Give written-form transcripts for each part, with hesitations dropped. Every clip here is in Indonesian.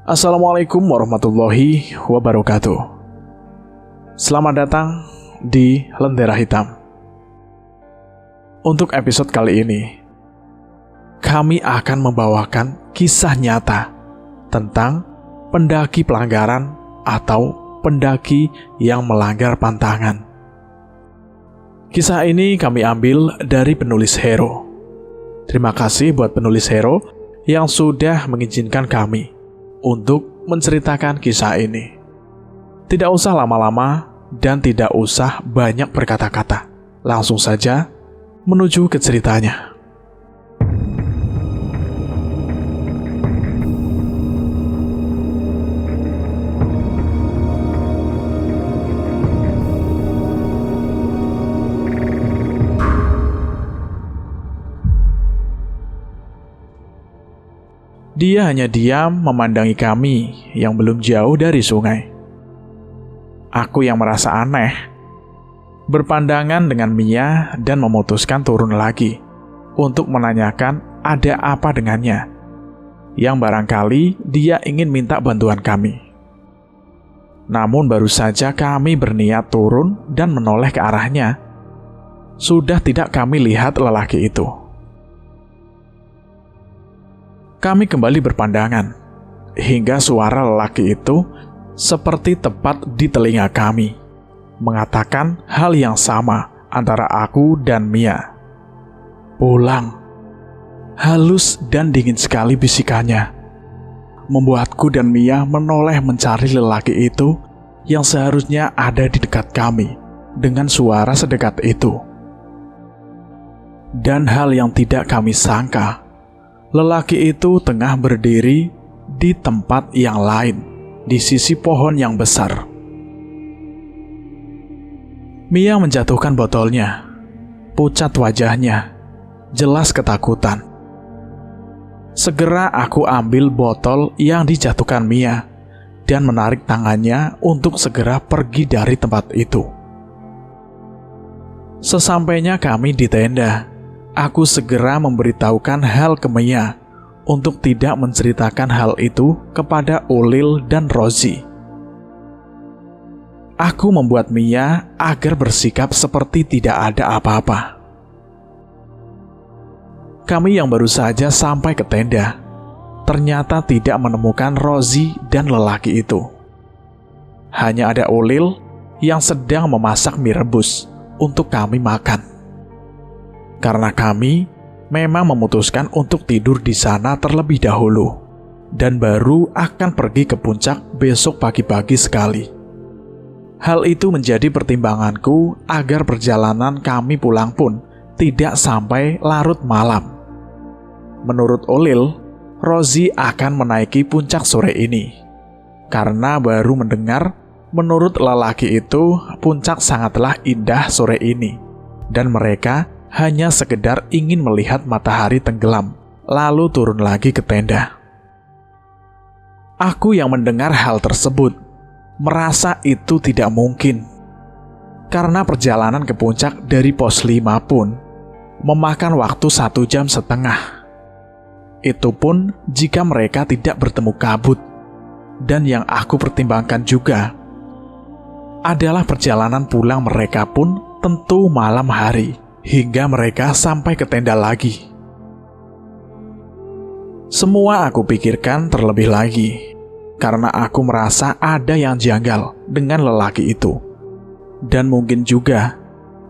Assalamualaikum warahmatullahi wabarakatuh. Selamat datang di Lentera Hitam. Untuk episode kali ini, kami akan membawakan kisah nyata tentang pendaki pelanggaran atau pendaki yang melanggar pantangan. Kisah ini kami ambil dari penulis Hero. Terima kasih buat penulis Hero yang sudah mengizinkan kami untuk menceritakan kisah ini. Tidak usah lama-lama dan tidak usah banyak berkata-kata. Langsung saja menuju ke ceritanya. Dia hanya diam memandangi kami yang belum jauh dari sungai. Aku yang merasa aneh, berpandangan dengan Mia dan memutuskan turun lagi untuk menanyakan ada apa dengannya, yang barangkali dia ingin minta bantuan kami. Namun baru saja kami berniat turun dan menoleh ke arahnya, sudah tidak kami lihat lelaki itu. Kami kembali berpandangan, hingga suara lelaki itu seperti tepat di telinga kami, mengatakan hal yang sama antara aku dan Mia. Pulang. Halus dan dingin sekali bisikannya, membuatku dan Mia menoleh mencari lelaki itu yang seharusnya ada di dekat kami dengan suara sedekat itu. Dan hal yang tidak kami sangka, lelaki itu tengah berdiri di tempat yang lain, di sisi pohon yang besar. Mia menjatuhkan botolnya, pucat wajahnya, jelas ketakutan. Segera aku ambil botol yang dijatuhkan Mia dan menarik tangannya untuk segera pergi dari tempat itu. Sesampainya kami di tenda, aku segera memberitahukan hal ke Mia untuk tidak menceritakan hal itu kepada Ulil dan Rozi. Aku membuat Mia agar bersikap seperti tidak ada apa-apa. Kami yang baru saja sampai ke tenda, ternyata tidak menemukan Rozi dan lelaki itu. Hanya ada Ulil yang sedang memasak mie rebus untuk kami makan. Karena kami memang memutuskan untuk tidur di sana terlebih dahulu dan baru akan pergi ke puncak besok pagi-pagi sekali. Hal itu menjadi pertimbanganku agar perjalanan kami pulang pun tidak sampai larut malam. Menurut Ulil, Rozi akan menaiki puncak sore ini karena baru mendengar menurut lelaki itu puncak sangatlah indah sore ini dan mereka hanya sekedar ingin melihat matahari tenggelam, lalu turun lagi ke tenda. Aku yang mendengar hal tersebut, merasa itu tidak mungkin. Karena perjalanan ke puncak dari pos 5 pun, memakan waktu 1,5 jam. Itu pun jika mereka tidak bertemu kabut. Dan yang aku pertimbangkan juga, adalah perjalanan pulang mereka pun tentu malam hari, hingga mereka sampai ke tenda lagi. Semua aku pikirkan terlebih lagi, karena aku merasa ada yang janggal dengan lelaki itu. Dan mungkin juga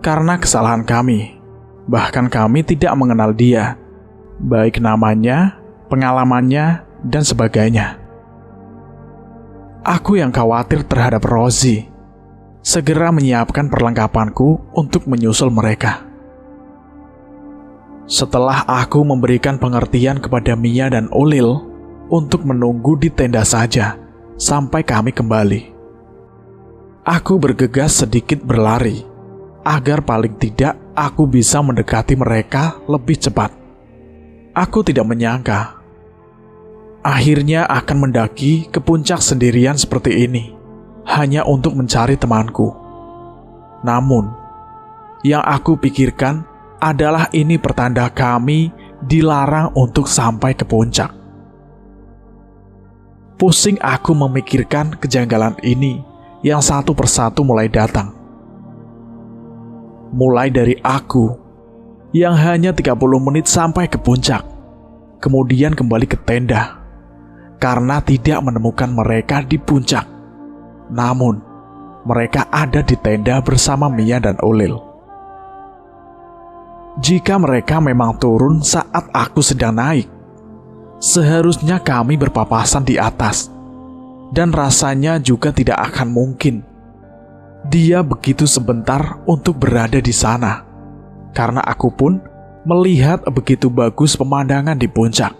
karena kesalahan kami, bahkan kami tidak mengenal dia, baik namanya, pengalamannya, dan sebagainya. Aku yang khawatir terhadap Rozi, segera menyiapkan perlengkapanku untuk menyusul mereka. Setelah aku memberikan pengertian kepada Mia dan Ulil untuk menunggu di tenda saja sampai kami kembali, aku bergegas sedikit berlari agar paling tidak aku bisa mendekati mereka lebih cepat. Aku tidak menyangka akhirnya akan mendaki ke puncak sendirian seperti ini hanya untuk mencari temanku. Namun, yang aku pikirkan adalah ini pertanda kami dilarang untuk sampai ke puncak. Pusing aku memikirkan kejanggalan ini yang satu persatu mulai datang. Mulai dari aku yang hanya 30 menit sampai ke puncak, kemudian kembali ke tenda karena tidak menemukan mereka di puncak. Namun, mereka ada di tenda bersama Mia dan Ulil. Jika mereka memang turun saat aku sedang naik, seharusnya kami berpapasan di atas, dan rasanya juga tidak akan mungkin dia begitu sebentar untuk berada di sana, karena aku pun melihat begitu bagus pemandangan di puncak.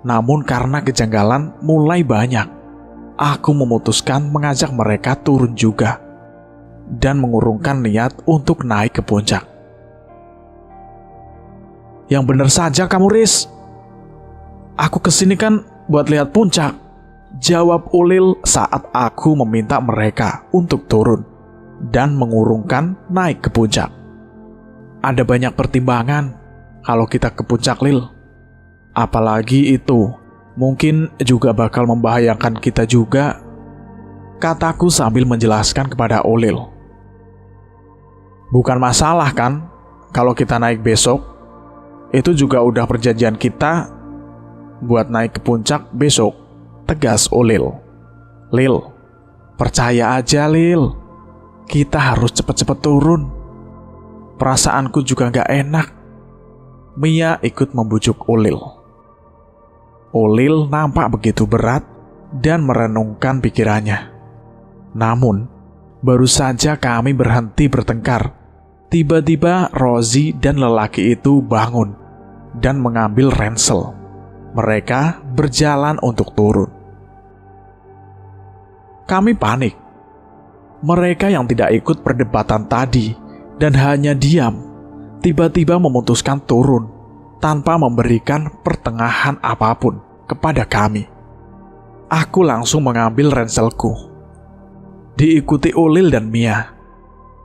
Namun karena kejanggalan mulai banyak, aku memutuskan mengajak mereka turun juga, dan mengurungkan niat untuk naik ke puncak. "Yang benar saja kamu, Riz. Aku kesini kan buat lihat puncak," jawab Ulil saat aku meminta mereka untuk turun dan mengurungkan naik ke puncak. "Ada banyak pertimbangan kalau kita ke puncak, Lil. Apalagi itu mungkin juga bakal membahayakan kita juga," kataku sambil menjelaskan kepada Ulil. "Bukan masalah kan kalau kita naik besok. Itu juga udah perjanjian kita buat naik ke puncak besok," tegas Ulil. "Lil, percaya aja Lil, kita harus cepet-cepet turun. Perasaanku juga gak enak." Mia ikut membujuk Ulil. Ulil nampak begitu berat dan merenungkan pikirannya. Namun, baru saja kami berhenti bertengkar, tiba-tiba Rozi dan lelaki itu bangun dan mengambil ransel. Mereka berjalan untuk turun. Kami panik. Mereka yang tidak ikut perdebatan tadi dan hanya diam, tiba-tiba memutuskan turun tanpa memberikan pertengahan apapun kepada kami. Aku langsung mengambil ranselku, diikuti Ulil dan Mia.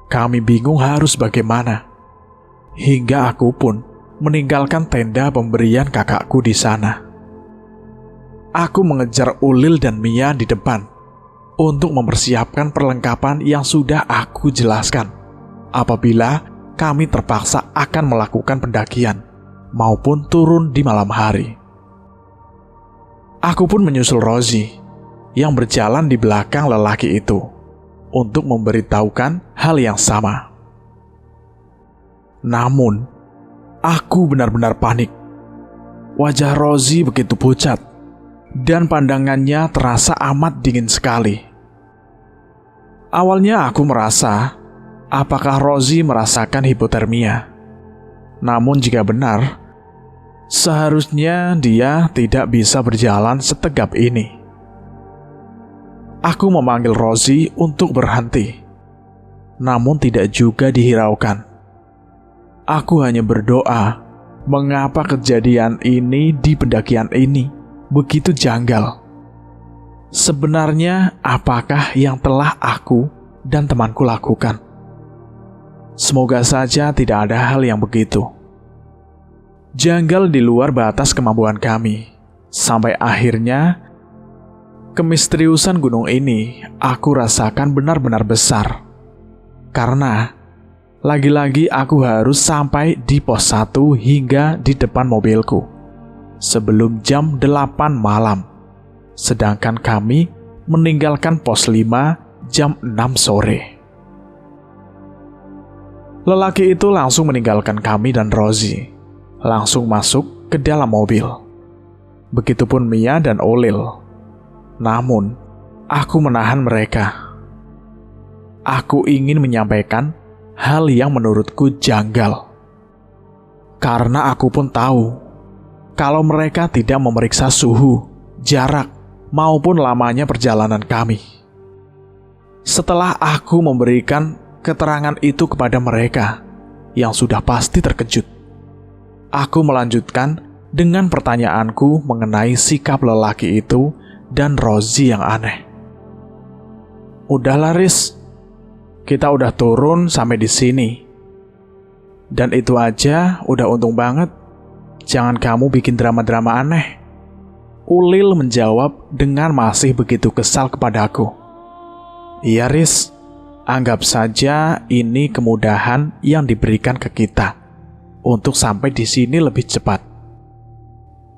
Kami bingung harus bagaimana, hingga aku pun meninggalkan tenda pemberian kakakku di sana. Aku mengejar Ulil dan Mia di depan untuk mempersiapkan perlengkapan yang sudah aku jelaskan apabila kami terpaksa akan melakukan pendakian maupun turun di malam hari. Aku pun menyusul Rozi yang berjalan di belakang lelaki itu untuk memberitahukan hal yang sama. Namun, aku benar-benar panik. Wajah Rozi begitu pucat, dan pandangannya terasa amat dingin sekali. Awalnya aku merasa, apakah Rozi merasakan hipotermia? Namun jika benar, seharusnya dia tidak bisa berjalan setegap ini. Aku memanggil Rozi untuk berhenti, namun tidak juga dihiraukan. Aku hanya berdoa, mengapa kejadian ini di pendakian ini begitu janggal? Sebenarnya apakah yang telah aku dan temanku lakukan? Semoga saja tidak ada hal yang begitu. Janggal di luar batas kemampuan kami. Sampai akhirnya, kemisteriusan gunung ini aku rasakan benar-benar besar. Karena lagi-lagi aku harus sampai di pos 1 hingga di depan mobilku sebelum jam 8 malam. Sedangkan kami meninggalkan pos 5 jam 6 sore. Lelaki itu langsung meninggalkan kami dan Rozi, langsung masuk ke dalam mobil. Begitupun Mia dan Ulil. Namun, aku menahan mereka. Aku ingin menyampaikan hal yang menurutku janggal. Karena aku pun tahu, kalau mereka tidak memeriksa suhu, jarak, maupun lamanya perjalanan kami. Setelah aku memberikan keterangan itu kepada mereka, yang sudah pasti terkejut, aku melanjutkan dengan pertanyaanku mengenai sikap lelaki itu dan Rozi yang aneh. "Udahlah Riz, kita udah turun sampai di sini. Dan itu aja udah untung banget. Jangan kamu bikin drama-drama aneh," Ulil menjawab dengan masih begitu kesal kepadaku. "Iya, Riz, anggap saja ini kemudahan yang diberikan ke kita untuk sampai di sini lebih cepat."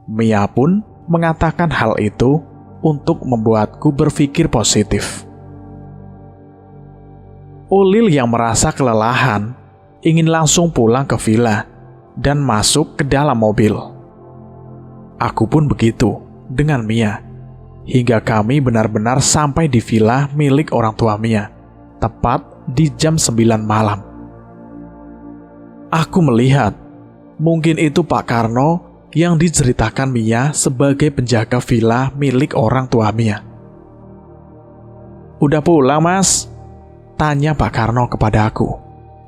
Mia pun mengatakan hal itu untuk membuatku berpikir positif. Ulil yang merasa kelelahan ingin langsung pulang ke villa dan masuk ke dalam mobil. Aku pun begitu dengan Mia, hingga kami benar-benar sampai di villa milik orang tua Mia, tepat di jam 9 malam. Aku melihat, mungkin itu Pak Karno yang diceritakan Mia sebagai penjaga villa milik orang tua Mia. "Udah pulang, Mas?" tanya Pak Karno kepada aku,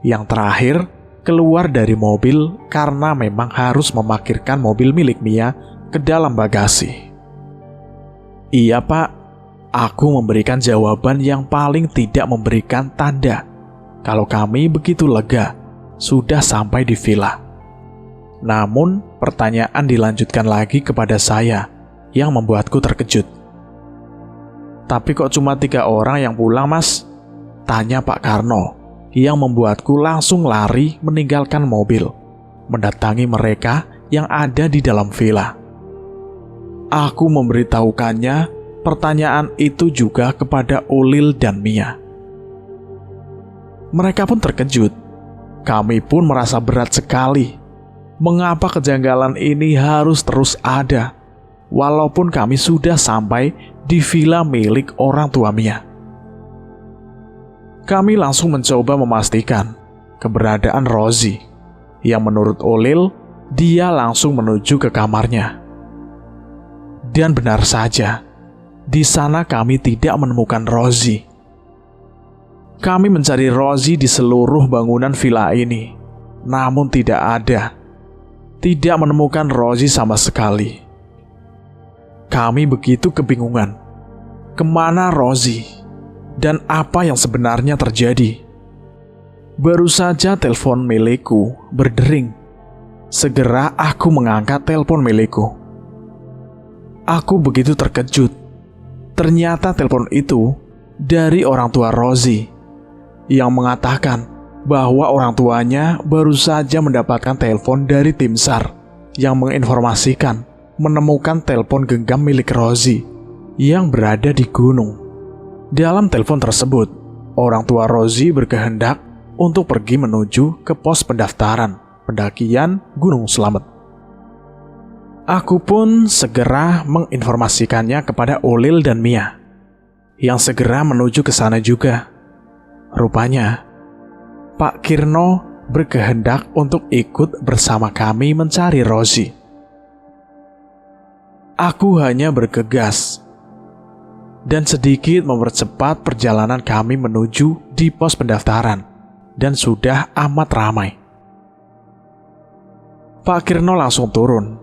yang terakhir keluar dari mobil karena memang harus memarkirkan mobil milik Mia ke dalam bagasi. "Iya, Pak." Aku memberikan jawaban yang paling tidak memberikan tanda kalau kami begitu lega sudah sampai di villa. Namun, pertanyaan dilanjutkan lagi kepada saya yang membuatku terkejut. "Tapi kok cuma 3 orang yang pulang, Mas?" tanya Pak Karno, yang membuatku langsung lari meninggalkan mobil, mendatangi mereka yang ada di dalam villa. Aku memberitahukannya pertanyaan itu juga kepada Ulil dan Mia. Mereka pun terkejut. Kami pun merasa berat sekali. Mengapa kejanggalan ini harus terus ada, walaupun kami sudah sampai di villa milik orang tua Mia? Kami langsung mencoba memastikan keberadaan Rozi, yang menurut Ulil, dia langsung menuju ke kamarnya. Dan benar saja, di sana kami tidak menemukan Rozi. Kami mencari Rozi di seluruh bangunan villa ini, namun tidak ada. Tidak menemukan Rozi sama sekali. Kami begitu kebingungan. Kemana Rozi? Dan apa yang sebenarnya terjadi? Baru saja telepon milikku berdering. Segera aku mengangkat telepon milikku. Aku begitu terkejut. Ternyata telepon itu dari orang tua Rozi, yang mengatakan bahwa orang tuanya baru saja mendapatkan telepon dari tim SAR yang menginformasikan menemukan telepon genggam milik Rozi yang berada di gunung. Dalam telepon tersebut, orang tua Rozi berkehendak untuk pergi menuju ke pos pendaftaran pendakian Gunung Slamet. Aku pun segera menginformasikannya kepada Ulil dan Mia, yang segera menuju ke sana juga. Rupanya, Pak Kirno berkehendak untuk ikut bersama kami mencari Rozi. Aku hanya bergegas dan sedikit mempercepat perjalanan kami menuju di pos pendaftaran, dan sudah amat ramai. Pak Kirno langsung turun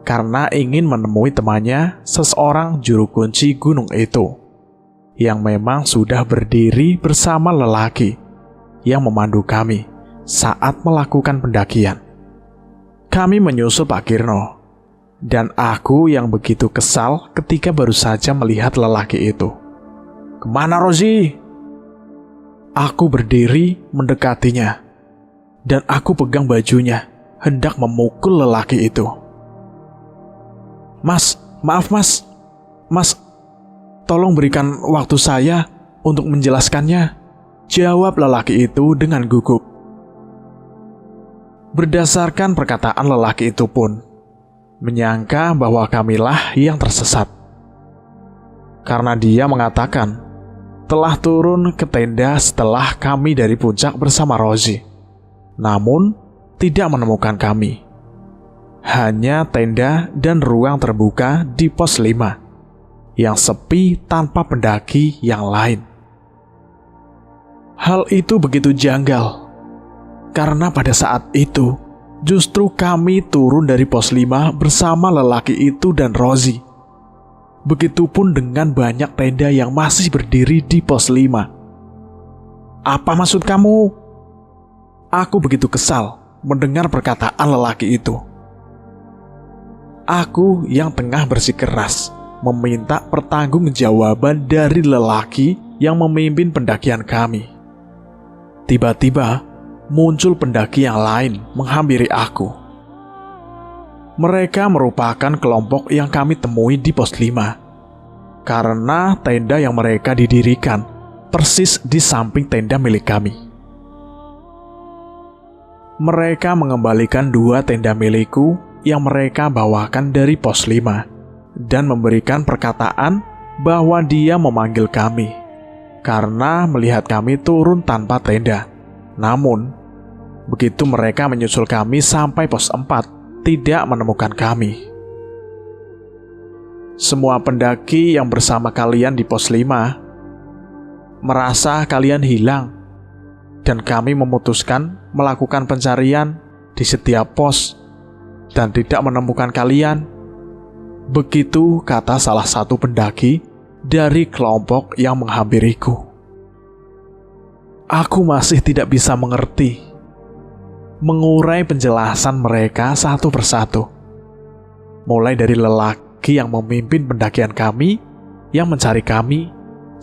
karena ingin menemui temannya, seseorang juru kunci gunung itu, yang memang sudah berdiri bersama lelaki yang memandu kami saat melakukan pendakian. Kami menyusul Pak Kirno, dan aku yang begitu kesal ketika baru saja melihat lelaki itu. "Kemana Rozi?" Aku berdiri mendekatinya, dan aku pegang bajunya, hendak memukul lelaki itu. "Mas, maaf mas. Mas, tolong berikan waktu saya untuk menjelaskannya," jawab lelaki itu dengan gugup. Berdasarkan perkataan lelaki itu pun, menyangka bahwa kamilah yang tersesat. Karena dia mengatakan telah turun ke tenda setelah kami dari puncak bersama Rozi, namun tidak menemukan kami. Hanya tenda dan ruang terbuka di pos 5 yang sepi tanpa pendaki yang lain. Hal itu begitu janggal, karena pada saat itu justru kami turun dari pos 5 bersama lelaki itu dan Rozi. Begitupun dengan banyak tenda yang masih berdiri di pos 5. "Apa maksud kamu?" Aku begitu kesal mendengar perkataan lelaki itu. Aku yang tengah bersikeras meminta pertanggungjawaban dari lelaki yang memimpin pendakian kami. Tiba-tiba muncul pendaki yang lain menghampiri aku. Mereka merupakan kelompok yang kami temui di pos 5, karena tenda yang mereka didirikan persis di samping tenda milik kami. Mereka mengembalikan 2 tenda milikku yang mereka bawakan dari pos 5 dan memberikan perkataan bahwa dia memanggil kami karena melihat kami turun tanpa tenda. Namun, begitu mereka menyusul kami sampai pos 4, tidak menemukan kami. Semua pendaki yang bersama kalian di pos 5 merasa kalian hilang, dan kami memutuskan melakukan pencarian di setiap pos dan tidak menemukan kalian. Begitu kata salah satu pendaki dari kelompok yang menghampiriku. Aku masih tidak bisa mengerti, mengurai penjelasan mereka satu persatu. Mulai dari lelaki yang memimpin pendakian kami, yang mencari kami,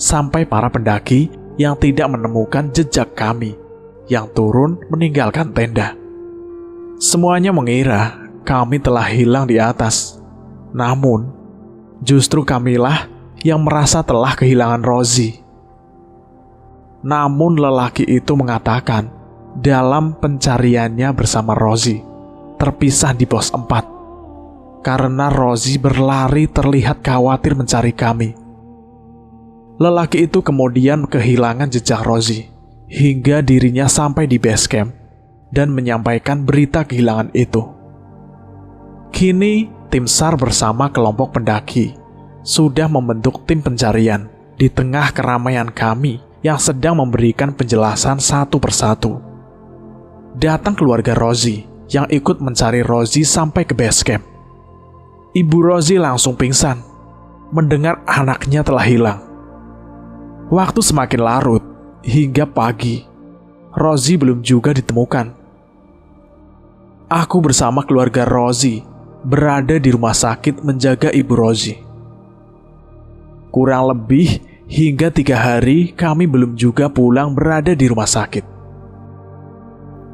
sampai para pendaki yang tidak menemukan jejak kami, yang turun meninggalkan tenda. Semuanya mengira kami telah hilang di atas. Namun, justru kamilah yang merasa telah kehilangan Rozi. Namun lelaki itu mengatakan dalam pencariannya bersama Rozi terpisah di pos 4 karena Rozi berlari terlihat khawatir mencari kami. Lelaki itu kemudian kehilangan jejak Rozi hingga dirinya sampai di base camp dan menyampaikan berita kehilangan itu. Kini tim SAR bersama kelompok pendaki sudah membentuk tim pencarian di tengah keramaian kami yang sedang memberikan penjelasan satu persatu. Datang keluarga Rozi yang ikut mencari Rozi sampai ke base camp. Ibu Rozi langsung pingsan mendengar anaknya telah hilang. Waktu semakin larut hingga pagi, Rozi belum juga ditemukan. Aku bersama keluarga Rozi berada di rumah sakit menjaga ibu Rozi. Kurang lebih hingga 3 hari kami belum juga pulang berada di rumah sakit.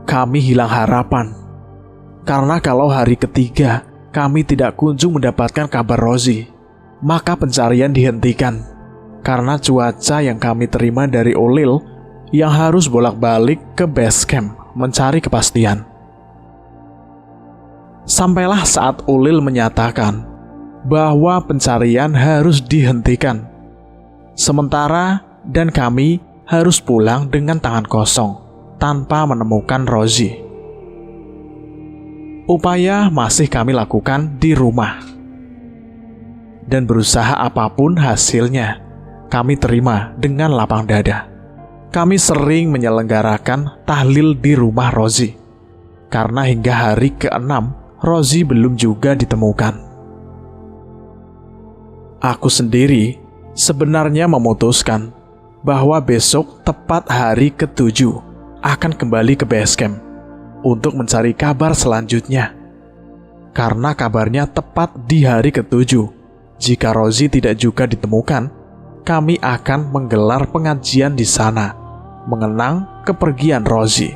Kami hilang harapan, karena kalau hari ketiga kami tidak kunjung mendapatkan kabar Rozi, maka pencarian dihentikan karena cuaca yang kami terima dari Ulil yang harus bolak-balik ke base camp mencari kepastian. Sampailah saat Ulil menyatakan bahwa pencarian harus dihentikan, sementara dan kami harus pulang dengan tangan kosong tanpa menemukan Rozi. Upaya masih kami lakukan di rumah, dan berusaha apapun hasilnya kami terima dengan lapang dada. Kami sering menyelenggarakan tahlil di rumah Rozi, karena hingga hari ke-6 Rozi belum juga ditemukan. Aku sendiri sebenarnya memutuskan bahwa besok tepat hari ke-7 akan kembali ke base camp untuk mencari kabar selanjutnya. Karena kabarnya tepat di hari ke-7. Jika Rozi tidak juga ditemukan, kami akan menggelar pengajian di sana, mengenang kepergian Rozi.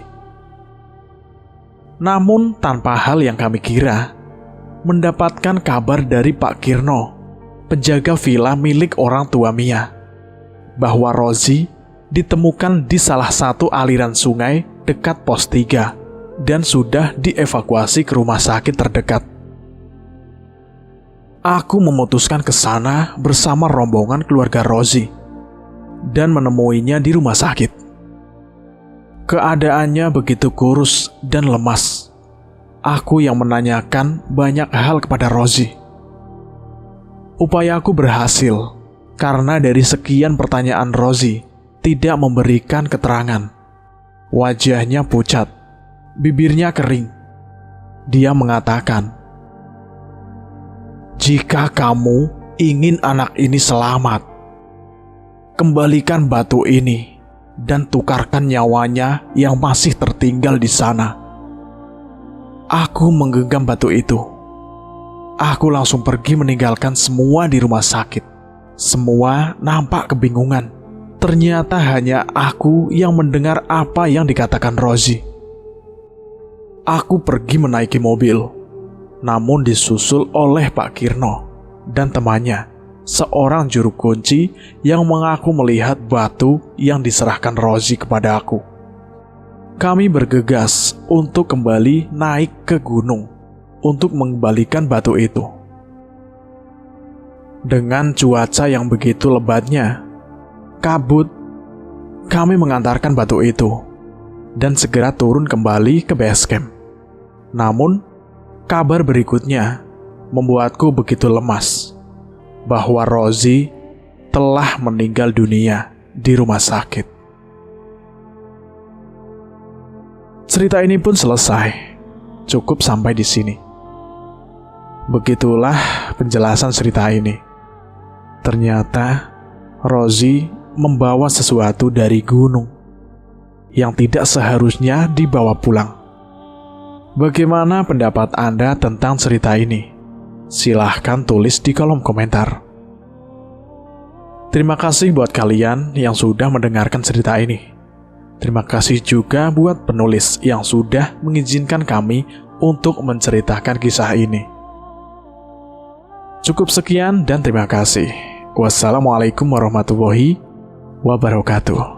Namun tanpa hal yang kami kira, mendapatkan kabar dari Pak Kirno, penjaga villa milik orang tua Mia, bahwa Rozi ditemukan di salah satu aliran sungai dekat pos 3 dan sudah dievakuasi ke rumah sakit terdekat. Aku memutuskan ke sana bersama rombongan keluarga Rozi dan menemuinya di rumah sakit. Keadaannya begitu kurus dan lemas. Aku yang menanyakan banyak hal kepada Rozi. Upayaku berhasil karena dari sekian pertanyaan Rozi tidak memberikan keterangan. Wajahnya pucat, bibirnya kering. Dia mengatakan, "Jika kamu ingin anak ini selamat, kembalikan batu ini dan tukarkan nyawanya yang masih tertinggal di sana." Aku menggenggam batu itu. Aku langsung pergi meninggalkan semua di rumah sakit. Semua nampak kebingungan. Ternyata hanya aku yang mendengar apa yang dikatakan Rozi. Aku pergi menaiki mobil, namun disusul oleh Pak Kirno dan temannya, seorang juru kunci yang mengaku melihat batu yang diserahkan Rozi kepada aku. Kami bergegas untuk kembali naik ke gunung untuk mengembalikan batu itu. Dengan cuaca yang begitu lebatnya, kabut, kami mengantarkan batu itu dan segera turun kembali ke base camp. Namun, kabar berikutnya membuatku begitu lemas bahwa Rozi telah meninggal dunia di rumah sakit. Cerita ini pun selesai. Cukup sampai di sini. Begitulah penjelasan cerita ini. Ternyata Rozi membawa sesuatu dari gunung yang tidak seharusnya dibawa pulang. Bagaimana pendapat Anda tentang cerita ini? Silahkan tulis di kolom komentar. Terima kasih buat kalian yang sudah mendengarkan cerita ini. Terima kasih juga buat penulis yang sudah mengizinkan kami untuk menceritakan kisah ini. Cukup sekian dan terima kasih. Wassalamualaikum warahmatullahi wabarakatuh.